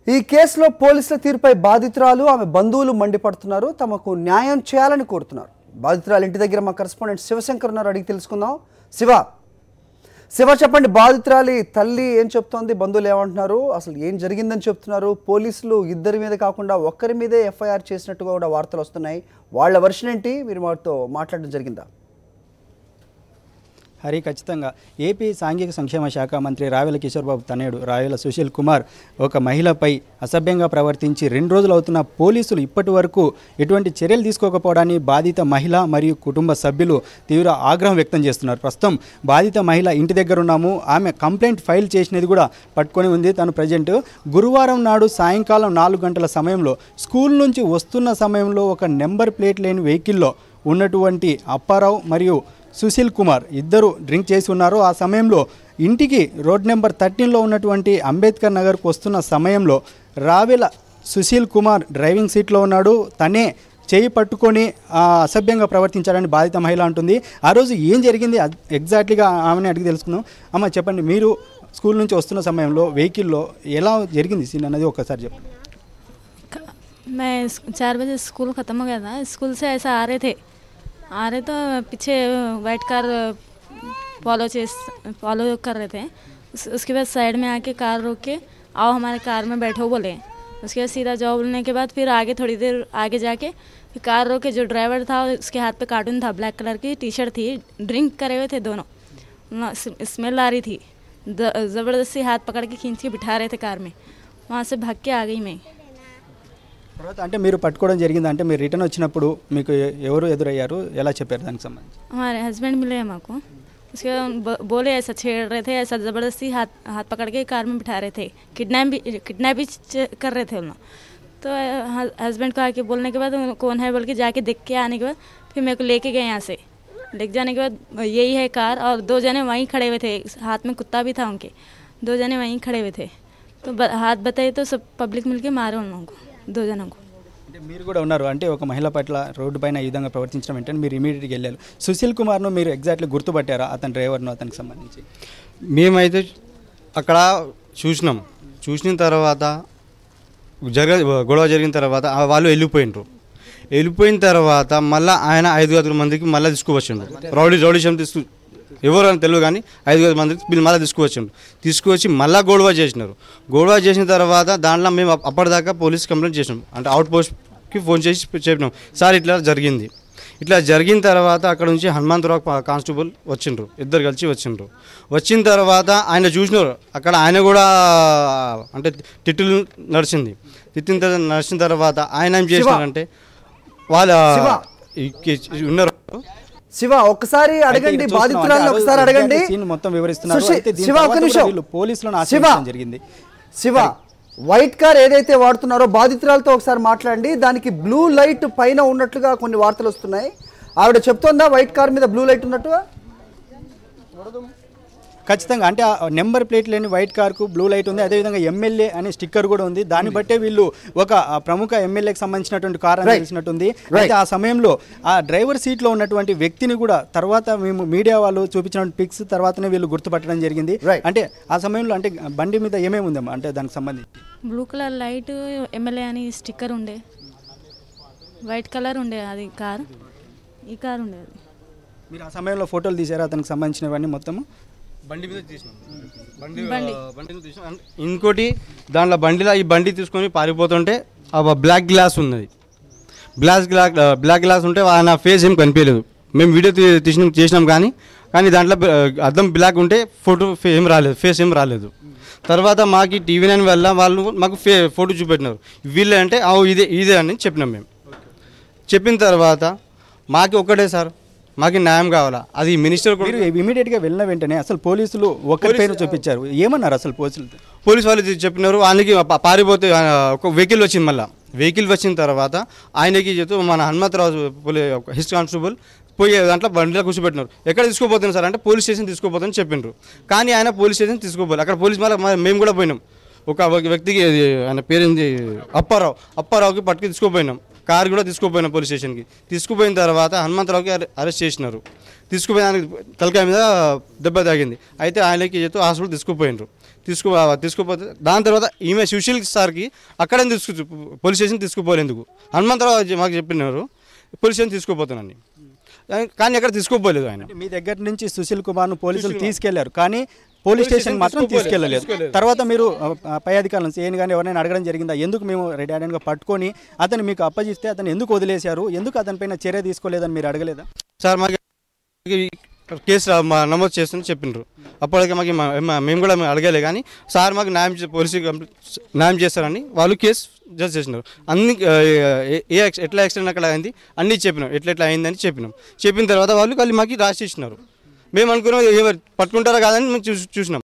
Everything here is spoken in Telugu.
ఈ కేసులో పోలీసుల తీరుపై బాధితురాలు ఆమె బంధువులు మండిపడుతున్నారు. తమకు న్యాయం చేయాలని కోరుతున్నారు. బాధితురాలు ఇంటి దగ్గర మా కరెస్పాండెంట్ శివశంకర్ ఉన్నారు, అడిగి తెలుసుకుందాం. శివ చెప్పండి, బాధితురాలి తల్లి ఏం చెప్తోంది, బంధువులు ఏమంటున్నారు, అసలు ఏం జరిగిందని చెప్తున్నారు? పోలీసులు ఇద్దరి మీద కాకుండా ఒక్కరి మీదే ఎఫ్ఐఆర్ చేసినట్టుగా కూడా వార్తలు వస్తున్నాయి. వాళ్ళ వర్షన్ ఏంటి? మీరు వారితో మాట్లాడడం జరిగిందా? హరి, ఖచ్చితంగా ఏపీ సాంఘిక సంక్షేమ శాఖ మంత్రి రావెల కిషోర్బాబు తనయుడు రావెల సుశీల్ కుమార్ ఒక మహిళపై అసభ్యంగా ప్రవర్తించి 2 రోజులు అవుతున్న పోలీసులు ఇప్పటి వరకు ఎటువంటి చర్యలు తీసుకోకపోవడాన్ని బాధిత మహిళ మరియు కుటుంబ సభ్యులు తీవ్ర ఆగ్రహం వ్యక్తం చేస్తున్నారు. ప్రస్తుతం బాధిత మహిళ ఇంటి దగ్గర ఉన్నాము. ఆమె కంప్లైంట్ ఫైల్ చేసినది కూడా పట్టుకొని ఉంది. తను ప్రజెంట్ గురువారం నాడు సాయంకాలం 4 గంటల సమయంలో స్కూల్ నుంచి వస్తున్న సమయంలో ఒక నెంబర్ ప్లేట్ లేని వెహికల్లో ఉన్నటువంటి అప్పారావు మరియు సుశీల్ కుమార్ ఇద్దరు డ్రింక్ చేసి ఉన్నారు. ఆ సమయంలో ఇంటికి రోడ్ నెంబర్ 13లో ఉన్నటువంటి అంబేద్కర్ నగర్కు వస్తున్న సమయంలో రావెల సుశీల్ కుమార్ డ్రైవింగ్ సీట్లో ఉన్నాడు. తనే చేయి పట్టుకొని అసభ్యంగా ప్రవర్తించాడని బాధిత మహిళ అంటుంది. ఆ రోజు ఏం జరిగింది ఎగ్జాక్ట్లీగా ఆమెని అడిగి తెలుసుకున్నాం. అమ్మ చెప్పండి, మీరు స్కూల్ నుంచి వస్తున్న సమయంలో వెహికల్లో ఎలా జరిగింది సీన్ అన్నది ఒకసారి చెప్పండి. मैं 4 बजे स्कूल ख़त्म हो गया था. स्कूल से ऐसा आ रहे तो पीछे वाइट कार फॉलो कर रहे थे. उसके बाद साइड में आके कार रोक के आओ हमारे कार में बैठो बोले. उसके बाद सीधा जाओ बोलने के बाद फिर आगे थोड़ी देर आगे जाके फिर कार रोके. जो ड्राइवर था उसके हाथ पे कार्टून था, ब्लैक कलर की टी शर्ट थी, ड्रिंक करे हुए थे दोनों, स्मेल आ रही थी. ज़बरदस्ती हाथ पकड़ के खींच के बिठा रहे थे कार में. वहाँ से भाग के आ गई मैं. తర్వాత అంటే మీరు పట్టుకోవడం జరిగింది, అంటే మీరు రిటర్న్ వచ్చినప్పుడు మీకు ఎవరు ఎదురయ్యారు, ఎలా చెప్పారు దానికి సంబంధించి? हमारे हस्बैंड मिले हम को. उसके बोले ऐसा छेड़ रहे थे, ऐसा ज़बरदस्ती हाथ पकड़ के कार में बिठा रहे थे, किडनैप भी कर रहे थे उन लोग. तो हस्बैंड को आके बोलने के बाद कौन है बोल के जाके देख के आने के बाद फिर मेरे को लेके गए यहाँ से. लेके जाने के बाद यही है कार, और 2 जने वहीं खड़े हुए थे, हाथ में कुत्ता भी था उनके. 2 जने वहीं खड़े हुए थे. तो हाथ बताए तो सब पब्लिक मिलके मारे उन लोगों को, 2 जनों को. అంటే మీరు కూడా ఉన్నారు, అంటే ఒక మహిళ పట్ల రోడ్డు పైన ఈ విధంగా ప్రవర్తించడం ఏంటంటే మీరు ఇమీడియట్గా వెళ్ళారు. సుశీల్ కుమార్ను మీరు ఎగ్జాక్ట్లీ గుర్తుపట్టారా, అతని డ్రైవర్ను, అతనికి సంబంధించి? మేమైతే అక్కడ చూసిన తర్వాత గొడవ జరిగిన తర్వాత వాళ్ళు వెళ్ళిపోయిన తర్వాత మళ్ళీ ఆయన 5 మందికి మళ్ళీ తీసుకువచ్చిండు. రౌడీశం ఎవరు అని తెలియదు కానీ 5 మందికి వీళ్ళు మళ్ళీ తీసుకువచ్చి మళ్ళీ గొడవ చేసిన తర్వాత దాంట్లో మేము అప్పటిదాకా పోలీస్ కంప్లైంట్ చేసినాం. అంటే అవుట్ పోస్ట్కి ఫోన్ చేసి చెప్పినాం, సార్ ఇట్లా జరిగింది. ఇట్లా జరిగిన తర్వాత అక్కడ నుంచి హనుమంతరావు కానిస్టేబుల్ వచ్చిండ్రు, ఇద్దరు కలిసి వచ్చిన తర్వాత ఆయన చూసినారు. అక్కడ ఆయన కూడా అంటే తిట్టులు నడిచిన తర్వాత ఆయన ఏం చేసినారంటే వాళ్ళ ఉన్నారు. శివ ఒక్కసారి అడగండి, బాధితురాలను ఒకసారి అడగండి. మొత్తం వివరిస్తున్నారు. శివ ఒక్క నిమిషం. జరిగింది. శివ వైట్ కార్ ఏదైతే వాడుతున్నారో బాధితురాలతో ఒకసారి మాట్లాడండి. దానికి బ్లూ లైట్ పైన ఉన్నట్లుగా కొన్ని వార్తలు వస్తున్నాయి. ఆవిడ చెప్తోందా వైట్ కార్ మీద బ్లూ లైట్ ఉన్నట్టుగా? ఖచ్చితంగా, అంటే ఆ నెంబర్ ప్లేట్ లేని వైట్ కార్కు బ్లూ లైట్ ఉంది. అదేవిధంగా ఎమ్మెల్యే అనే స్టిక్కర్ కూడా ఉంది. దాన్ని బట్టే వీళ్ళు ఒక ప్రముఖ ఎమ్మెల్యేకి సంబంధించినటువంటి కార్ అని తెలిసినట్టుంది. అయితే ఆ సమయంలో ఆ డ్రైవర్ సీట్లో ఉన్నటువంటి వ్యక్తిని కూడా తర్వాత మేము మీడియా వాళ్ళు చూపించిన పిక్స్ తర్వాతనే వీళ్ళు గుర్తుపట్టడం జరిగింది. అంటే ఆ సమయంలో అంటే బండి మీద ఏమేమి ఉందమ్మా, అంటే దానికి సంబంధించి? బ్లూ కలర్ లైట్, ఎమ్మెల్యే అని స్టిక్కర్ ఉండే, వైట్ కలర్ ఉండే అది కార్, ఈ కార్ ఉండేది. మీరు ఆ సమయంలో ఫోటోలు తీసారా అతనికి సంబంధించినవన్నీ మొత్తము? బండి మీద తీసినాం. ఇంకోటి దాంట్లో ఈ బండి తీసుకొని పారిపోతుంటే బ్లాక్ గ్లాస్ ఉన్నది. బ్లాక్ గ్లాస్ ఉంటే ఆయన ఫేస్ ఏం కనిపించలేదు. మేము వీడియో చేసినాం కానీ దాంట్లో అద్దం బ్లాక్ ఉంటే ఫేస్ ఏం రాలేదు. తర్వాత మాకు TV9 వల్ల వాళ్ళు మాకు ఫోటో చూపెట్టినారు. వీళ్ళే అంటే ఇదే అని చెప్పినాం. మేము చెప్పిన తర్వాత మాకు ఒక్కటే, సార్ మాకు న్యాయం కావాలా. అది మినిస్టర్ కూడా ఇమీడియట్గా వెళ్ళిన వెంటనే అసలు పోలీసులు ఒకరి పేరు చూపించారు. ఏమన్నారు అసలు పోలీసు వాళ్ళు చెప్పినారు, ఆయనకి పారిపోతే ఒక వెహికల్ వచ్చింది. మళ్ళీ వెహికల్ వచ్చిన తర్వాత ఆయనకి చెప్తూ మన హనుమంతరావు హిస్ట్ కానిస్టేబుల్ పోయే దాంట్లో బండిలో కూర్చోబెట్టినారు. ఎక్కడ తీసుకోపోతున్నాం సార్ అంటే పోలీస్ స్టేషన్ తీసుకోపోతామని చెప్పిండ్రు. కానీ ఆయన పోలీస్ స్టేషన్ తీసుకోపోలేదు. అక్కడ పోలీస్ మళ్ళీ మేము కూడా పోయినాం. ఒక వ్యక్తికి ఆయన పేరుంది అప్పారావుకి పట్టుకు తీసుకుపోయినాం. కార్ కూడా తీసుకుపోయినాం పోలీస్ స్టేషన్కి. తీసుకుపోయిన తర్వాత హనుమంతరావుకి అరెస్ట్ చేసినారు. తీసుకుపోయిన తలకాయ మీద దెబ్బ తాగింది. అయితే ఆయనకి హాస్పిటల్ తీసుకుపోయినారు. తీసుకుపోతే దాని తర్వాత ఈమె సుశీల్ సార్కి అక్కడే పోలీస్ స్టేషన్ తీసుకుపోలేందుకు హనుమంతరావు మాకు చెప్పినారు పోలీస్ స్టేషన్ తీసుకుపోతానని, కానీ ఎక్కడ తీసుకోపోలేదు ఆయన. మీ దగ్గర నుంచి సుశీల్ కుమార్ను పోలీసులు తీసుకెళ్లారు, కానీ పోలీస్ స్టేషన్ మాత్రం తీసుకెళ్లలేదు. తర్వాత మీరు పై అధికారులను సీఎన్ కానీ ఎవరైనా అడగడం జరిగిందా, ఎందుకు మేము రెడ్ హ్యాండెడ్గా పట్టుకొని అతను మీకు అప్పగిస్తే అతను ఎందుకు వదిలేశారు, ఎందుకు అతనిపైన చర్య తీసుకోలేదని మీరు అడగలేదా? సార్ మాకు కేసు నమోదు చేస్తుందని చెప్పినారు. అప్పటికే మాకు మేము కూడా అడగలే, కానీ సార్ మాకు పోలీసు న్యాయం చేస్తారని వాళ్ళు కేసు జడ్జ్ చేసినారు. అన్ని ఎట్లా యాక్సిడెంట్ అక్కడ అయింది అన్నీ చెప్పినాం, ఎట్లా అయిందని చెప్పిన తర్వాత వాళ్ళు మాకు రాసి ఇచ్చినారు. మేము అనుకున్నాం పట్టుకుంటారా కాదని మేము చూసినాం.